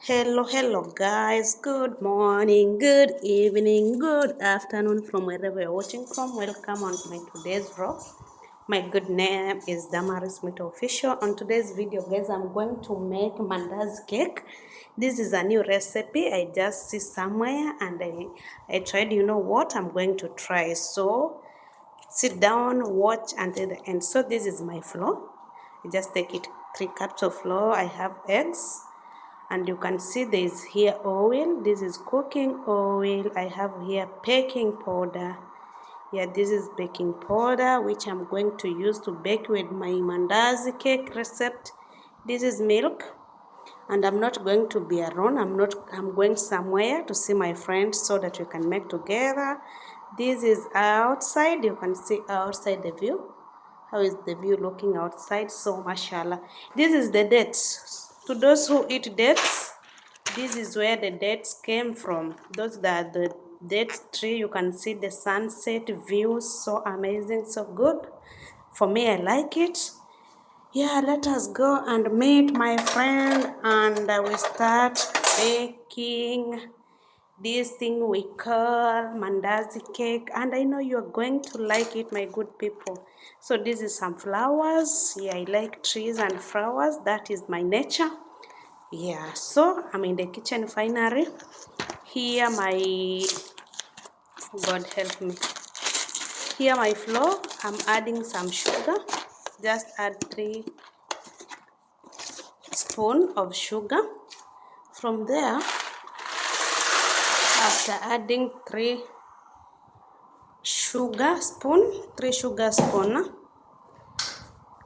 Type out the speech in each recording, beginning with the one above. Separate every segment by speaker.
Speaker 1: Hello guys. Good morning, good evening, good afternoon from wherever you're watching from. Welcome on my today's vlog. My good name is Damaris Mito Official. On today's video, guys, I'm going to make mandazi cake. This is a new recipe I just see somewhere and I tried. You know what? I'm going to try. So sit down, watch until the end. So this is my flour. I just take it 3 cups of flour. I have eggs, and you can see there is here oil. This is cooking oil. I have here baking powder. Yeah, this is baking powder which I'm going to use to bake with my mandazi cake recipe. This is milk, and I'm not going to be alone. I'm going somewhere to see my friends so that we can make together. This is outside. You can see outside the view. How is the view looking outside? So mashallah. This is the dates. To those who eat dates, this is where the dates came from. Those that the dates tree. You can see the sunset view. So amazing, so good. For me, I like it. Yeah, let us go and meet my friend, and we start baking this thing we call mandazi cake. And I know you're going to like it, my good people. So this is some flowers. Yeah, I like trees and flowers. That is my nature. Yeah, so I'm in the kitchen finally. Here my, God help me. Here my flour. I'm adding some sugar. Just add 3 spoons of sugar. From there, after adding 3 sugar spoon,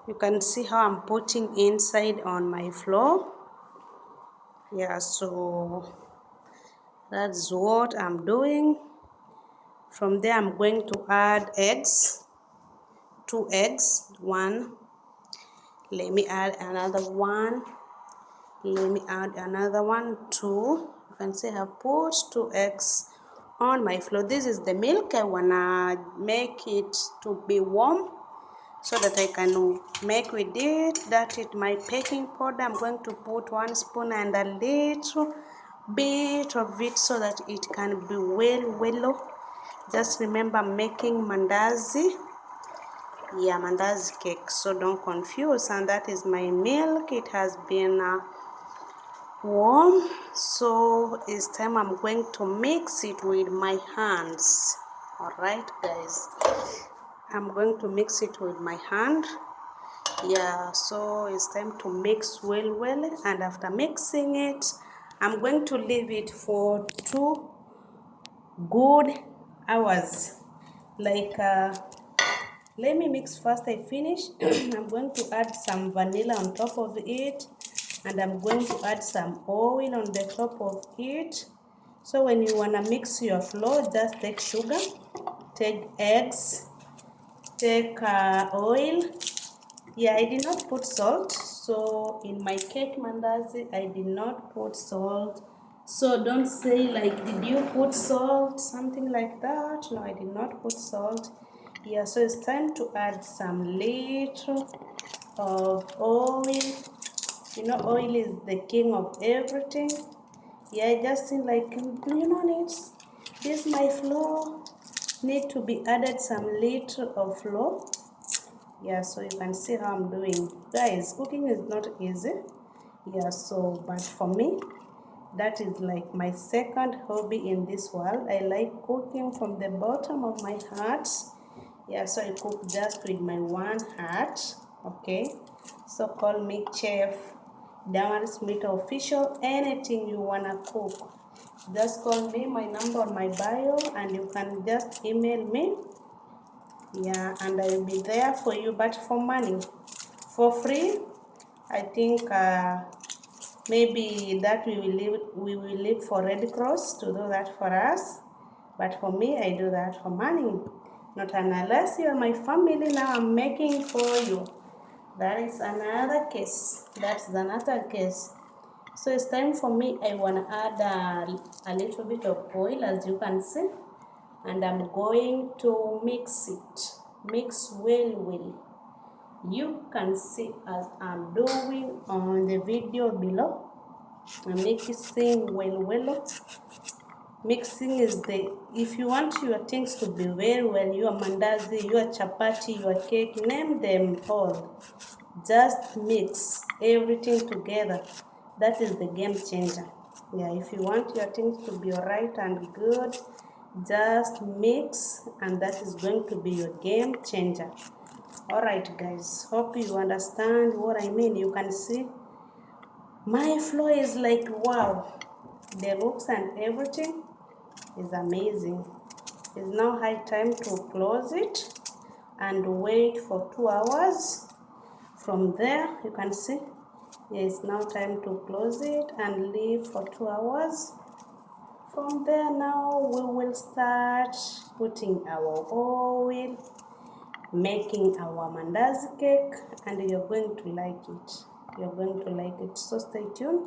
Speaker 1: you can see how I'm putting inside on my flour. Yeah, so that's what I'm doing. From there, I'm going to add eggs. 2 eggs. 1. Let me add another 1. Let me add another 1. 2. You can see I've put 2 eggs on my flour. This is the milk. I wanna make it to be warm so that I can make with it. That is my baking powder. I'm going to put 1 spoon and a little bit of it so that it can be well. Just remember making mandazi. Yeah, mandazi cake, so don't confuse. And that is my milk. It has been warm, so it's time I'm going to mix it with my hands. All right, guys, I'm going to mix it with my hand. Yeah, so it's time to mix well, and after mixing it, I'm going to leave it for 2 good hours. Like let me mix first. I finish. I'm going to add some vanilla on top of it, and I'm going to add some oil on the top of it. So when you want to mix your flour, just take sugar, take eggs, take oil. Yeah, I did not put salt. So in my cake mandazi, I did not put salt. So don't say like, did you put salt? Something like that. No, I did not put salt. Yeah, so it's time to add some little of oil. You know, oil is the king of everything. Yeah, I just think like, it's this my flour need to be added some little of flour. Yeah, so you can see how I'm doing. Guys, cooking is not easy. Yeah, so but for me, that is like my second hobby in this world. I like cooking from the bottom of my heart. Yeah, so I cook just with my one heart. Okay, so call me Chef Damaris Mito Official. Anything you wanna cook, just call me. My number on my bio, and you can just email me. Yeah, and I will be there for you. But for money, for free, I think maybe that we will leave for Red Cross to do that for us. But for me, I do that for money. Not unless you are my family. Now I'm making for you. That is another case. That's another case. So it's time for me. I want to add a little bit of oil, as you can see, and I'm going to mix it. Mix well. You can see as I'm doing on the video below. I'm mixing well. Mixing is if you want your things to be very well, your mandazi, your chapati, your cake, name them all. Just mix everything together. That is the game changer. Yeah, if you want your things to be alright and good, just mix, and that is going to be your game changer. Alright guys, hope you understand what I mean. You can see my flow is like wow. The looks and everything is amazing. It's now high time to close it and wait for 2 hours. From there, you can see it's now time to close it and leave for 2 hours. From there, now we will start putting our oil, making our mandazi cake, and you're going to like it. You're going to like it, so stay tuned.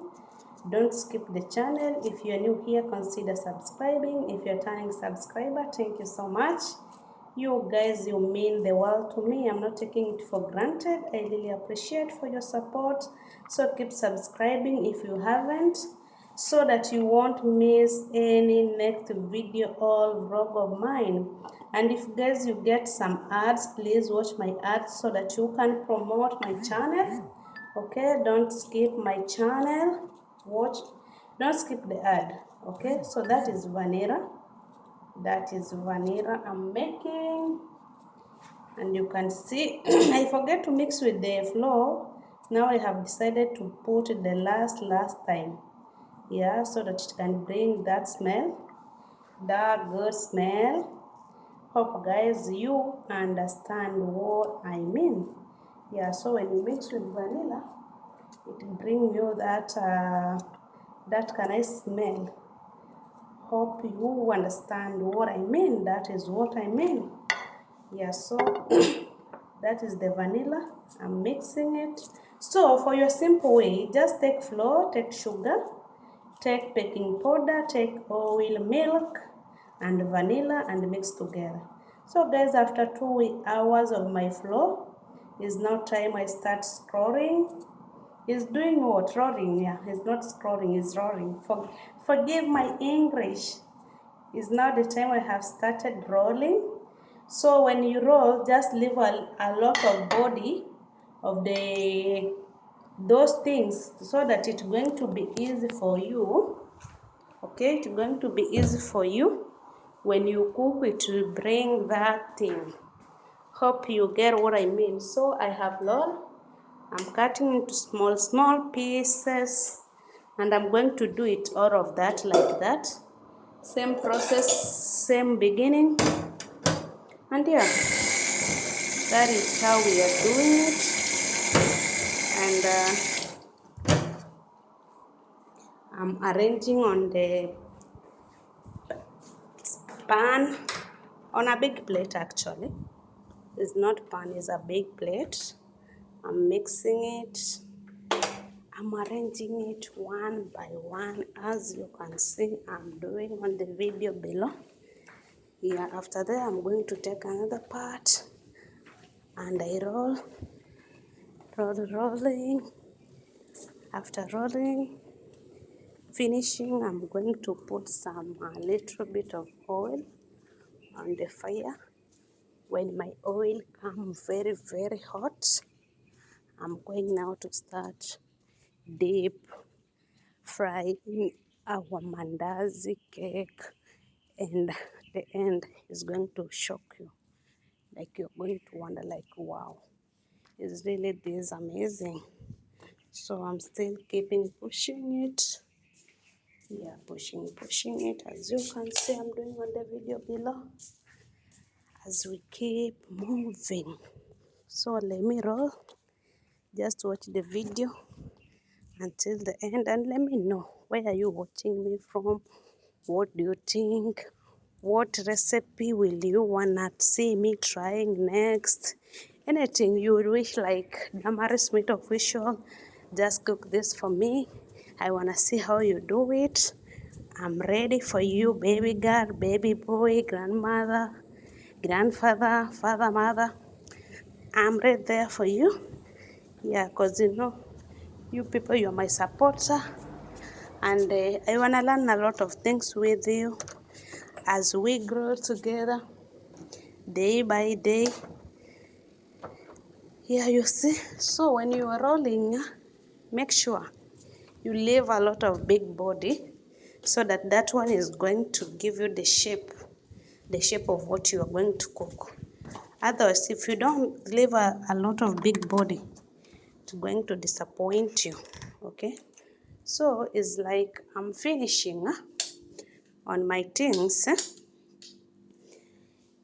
Speaker 1: Don't skip the channel. If you're new here, consider subscribing. If you're turning subscriber, thank you so much. You guys, you mean the world to me. I'm not taking it for granted. I really appreciate for your support. So keep subscribing if you haven't, so that you won't miss any next video or vlog of mine. And if guys you get some ads, please watch my ads so that you can promote my channel. Okay, don't skip my channel. Watch, don't skip the ad. Okay, so that is vanilla. That is vanilla I'm making, and you can see I forget to mix with the flour. Now I have decided to put the last time, yeah, so that it can bring that smell, that good smell. Hope guys you understand what I mean. Yeah, so when you mix with vanilla, it bring you that that nice smell. Hope you understand what I mean. That is what I mean. Yeah, so that is the vanilla. I'm mixing it. So for your simple way, just take flour, take sugar, take baking powder, take oil, milk, and vanilla, and mix together. So guys, after 2 hours of my flour, is now time I start scrolling. Is doing what? Roaring, yeah. It's not scrolling, it's roaring. Forgive my English. It's now the time I have started rolling. So when you roll, just leave a lot of body of those things, so that it's going to be easy for you. Okay, it's going to be easy for you when you cook. It will bring that thing. Hope you get what I mean. So I have roll. I'm cutting into small pieces, and I'm going to do it all of that like that. Same process, same beginning, and yeah, that is how we are doing it. And I'm arranging on the pan, on a big plate actually. It's not pan, it's a big plate. I'm mixing it. I'm arranging it one by one, as you can see I'm doing on the video below. Yeah, after that I'm going to take another part and I rolling. After rolling, finishing, I'm going to put a little bit of oil on the fire. When my oil comes very hot, I'm going now to start deep frying our mandazi cake, and the end is going to shock you. Like you're going to wonder, like, wow, is really this amazing? So I'm still keeping pushing it. Yeah, pushing it, as you can see I'm doing on the video below, as we keep moving. So let me roll. Just watch the video until the end and let me know, where are you watching me from? What do you think? What recipe will you wanna see me trying next? Anything you would wish, like Damaris Smith Official, just cook this for me. I wanna see how you do it. I'm ready for you, baby girl, baby boy, grandmother, grandfather, father, mother. I'm right there for you. Yeah, because you know, you people, you're my supporter. and I want to learn a lot of things with you as we grow together day by day. Yeah, you see, so when you are rolling, make sure you leave a lot of big body, so that one is going to give you the shape of what you are going to cook. Otherwise, if you don't leave a lot of big body, it's going to disappoint you. Okay, so it's like I'm finishing on my things.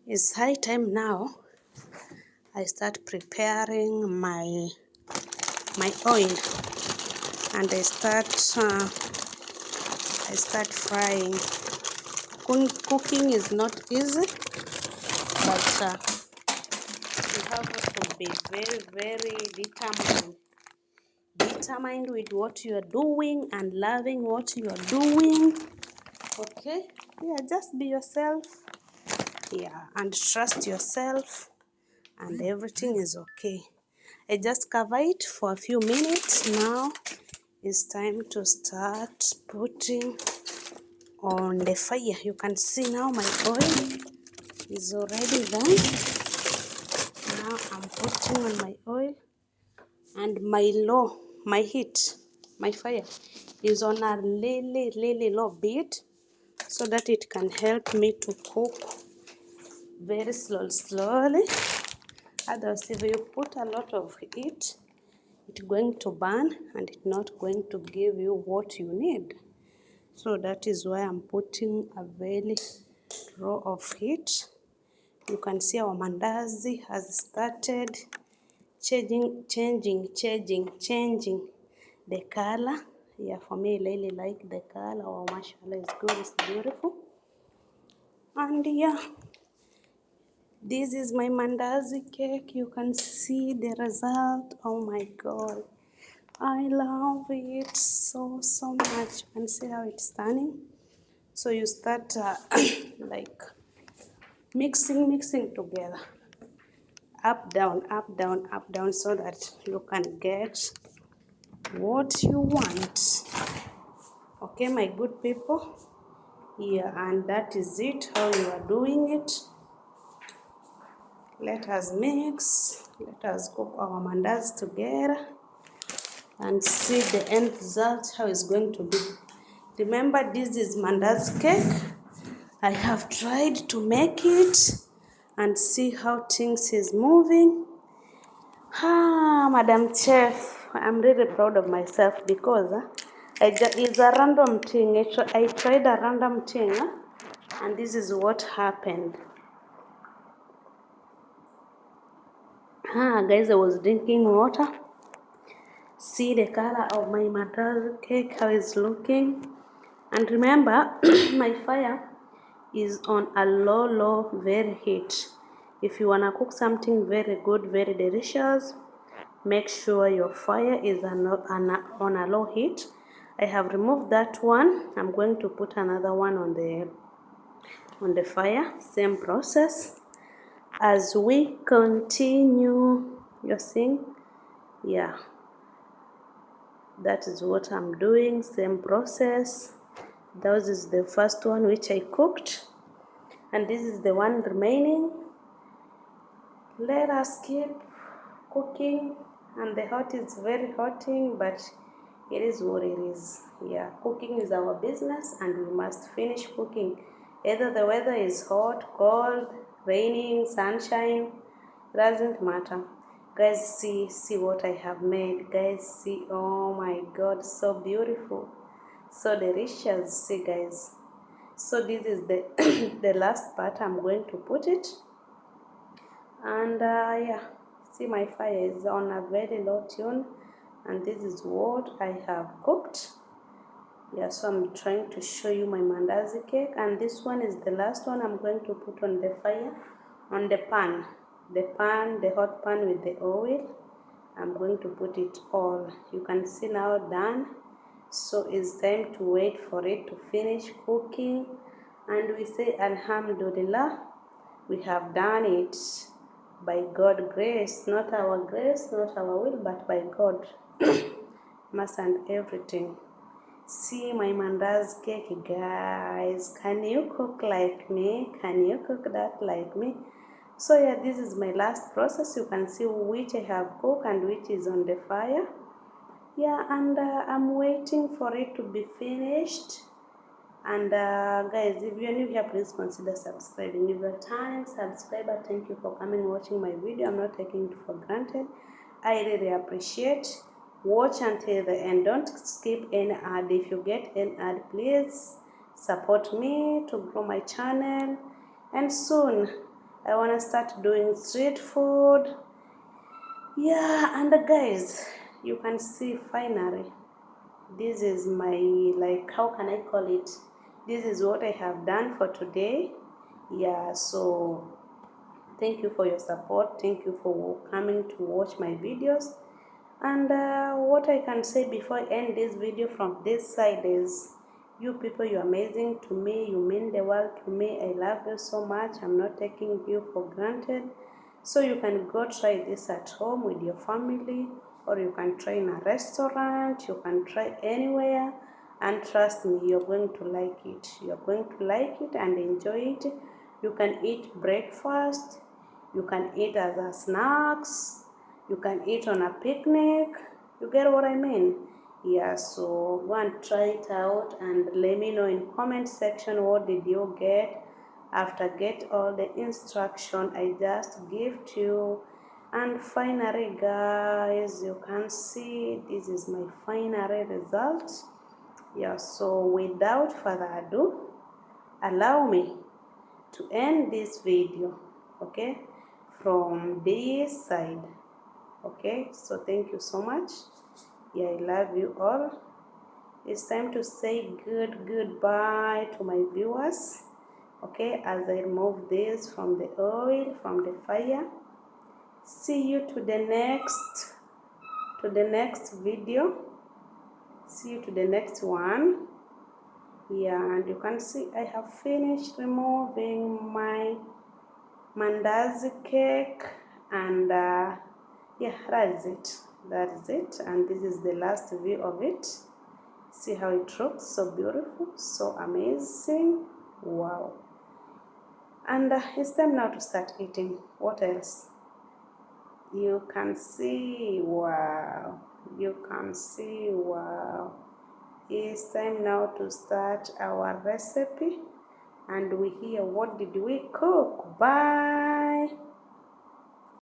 Speaker 1: It's high time now I start preparing my oil, and I start frying. Cooking is not easy, but you have to be very, very determined with what you are doing and loving what you are doing. Okay, yeah, just be yourself, yeah, and trust yourself, and everything is okay. I just cover it for a few minutes. Now it's time to start putting on the fire. You can see now my oil is already done. Now I'm putting on my oil, and my heat, my fire is on a really low beat, so that it can help me to cook very slowly. Otherwise, if you put a lot of heat, it's going to burn and it's not going to give you what you need. So that is why I'm putting a very low of heat. You can see our mandazi has started changing the color. Yeah, for me, I really like the color. Oh, mashallah, it's good, it's beautiful. And yeah, this is my mandazi cake. You can see the result. Oh my god, I love it so much. You can see how it's turning. So you start like mixing together, up down, so that you can get what you want. Okay, my good people. Yeah, and that is it, how you are doing it. Let us mix, let us cook our mandazi together and see the end result, how it's going to be. Remember, this is mandazi cake. I have tried to make it and see how things is moving. Madam Chef, I'm really proud of myself, because it's a random thing. I tried a random thing, and this is what happened. Guys, I was drinking water. See the color of my mandazi cake, how it's looking. And remember, my fire is on a low, very heat. If you wanna cook something very good, very delicious, make sure your fire is on a low heat. I have removed that one. I'm going to put another one on the fire. Same process as we continue. You're seeing, yeah, that is what I'm doing. Same process. That is the first one which I cooked, and this is the one remaining. Let us keep cooking, and the hot is very hotting, but it is what it is. Yeah, cooking is our business, and we must finish cooking. Either the weather is hot, cold, raining, sunshine, doesn't matter. Guys, see what I have made. Guys, see, oh my god, so beautiful, so delicious. See, guys, so this is the the last part. I'm going to put it, and yeah, see, my fire is on a very low tune, and this is what I have cooked. Yeah, so I'm trying to show you my mandazi cake, and this one is the last one I'm going to put on the fire, on the hot pan with the oil. I'm going to put it all. You can see now done. So it's time to wait for it to finish cooking, and we say Alhamdulillah, we have done it by God's grace, not our grace, not our will, but by God. Mass and everything. See my mandazi cake, guys. Can you cook like me? Can you cook that like me? So yeah, this is my last process. You can see which I have cooked and which is on the fire. Yeah, and I'm waiting for it to be finished. And guys, if you're new here, please consider subscribing. If you're a time subscriber, thank you for coming watching my video. I'm not taking it for granted. I really appreciate. Watch until the end. Don't skip any ad. If you get an ad, please support me to grow my channel. And soon I want to start doing street food. Yeah, and guys, you can see finally this is my, like, how can I call it, this is what I have done for today. Yeah, so thank you for your support, thank you for coming to watch my videos. And what I can say before I end this video from this side is, you people, you're amazing to me, you mean the world to me. I love you so much. I'm not taking you for granted. So you can go try this at home with your family, or you can try in a restaurant, you can try anywhere, and trust me, you're going to like it. You're going to like it and enjoy it. You can eat breakfast, you can eat as a snacks, you can eat on a picnic. You get what I mean? Yeah, so go and try it out and let me know in comment section what did you get after get all the instruction I just give to you. And finally, guys, you can see this is my final result. Yeah, so without further ado, allow me to end this video, okay, from this side. Okay, so thank you so much. Yeah, I love you all. It's time to say goodbye to my viewers. Okay, as I remove this from the oil, from the fire. See you to the next video. See you to the next one. Yeah, and you can see I have finished removing my mandazi cake, and yeah, that's it. And this is the last view of it. See how it looks, so beautiful, so amazing. Wow. And it's time now to start eating. What else? You can see, wow, you can see, wow. It's time now to start our recipe, and we hear what did we cook. Bye.